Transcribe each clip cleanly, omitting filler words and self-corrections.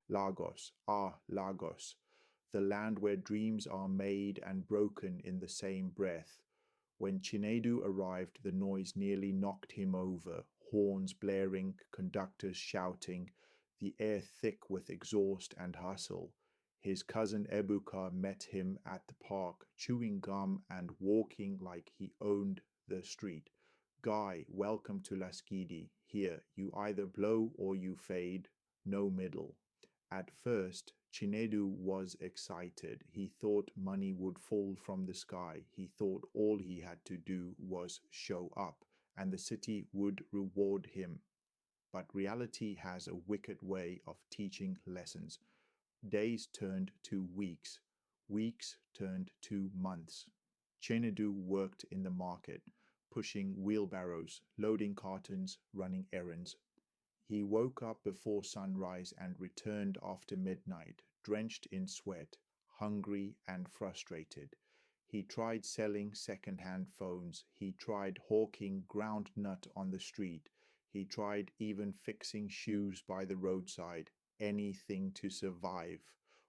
Lagos, Lagos, the land where dreams are made and broken in the same breath. When Chinedu arrived, the noise nearly knocked him over, horns blaring, conductors shouting, the air thick with exhaust and hustle. His cousin Ebuka met him at the park, chewing gum and walking like he owned the street. Guy, welcome to Laskidi. Here, you either blow or you fade, no middle. At first, Chinedu was excited. He thought money would fall from the sky. He thought all he had to do was show up, and the city would reward him. But reality has a wicked way of teaching lessons. Days turned to weeks. Weeks turned to months. Chinedu worked in the market, pushing wheelbarrows, loading cartons, running errands. He woke up before sunrise and returned after midnight, drenched in sweat, hungry and frustrated. He tried selling second-hand phones. He tried hawking ground nut on the street. He tried even fixing shoes by the roadside, anything to survive.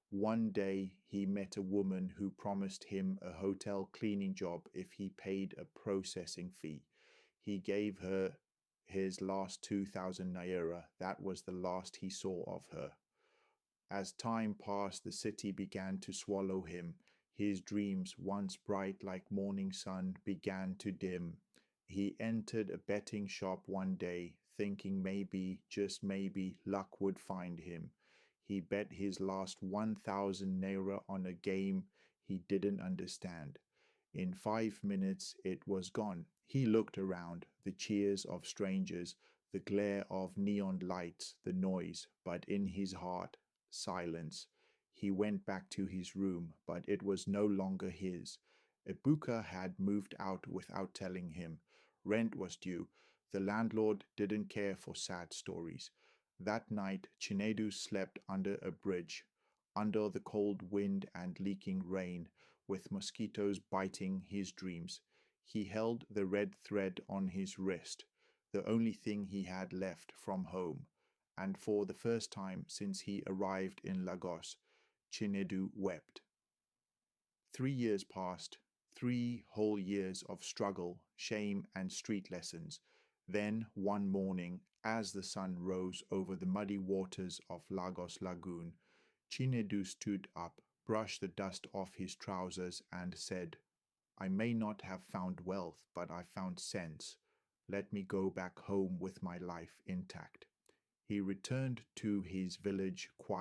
One day he met a woman who promised him a hotel cleaning job if he paid a processing fee. He gave her his last 2,000 naira. That was the last he saw of her. As time passed, the city began to swallow him. His dreams, once bright like morning sun, began to dim. He entered a betting shop one day, thinking maybe, just maybe, luck would find him. He bet his last 1,000 naira on a game he didn't understand. In 5 minutes, it was gone. He looked around, the cheers of strangers, the glare of neon lights, the noise, but in his heart, silence. He went back to his room, but it was no longer his. Ibuka had moved out without telling him. Rent was due. The landlord didn't care for sad stories. That night, Chinedu slept under a bridge, under the cold wind and leaking rain, with mosquitoes biting his dreams. He held the red thread on his wrist, the only thing he had left from home, and for the first time since he arrived in Lagos, Chinedu wept. 3 years passed, 3 whole years of struggle, shame, and street lessons. Then, one morning, as the sun rose over the muddy waters of Lagos Lagoon, Chinedu stood up, brushed the dust off his trousers, and said, I may not have found wealth, but I found sense. Let me go back home with my life intact. He returned to his village quietly.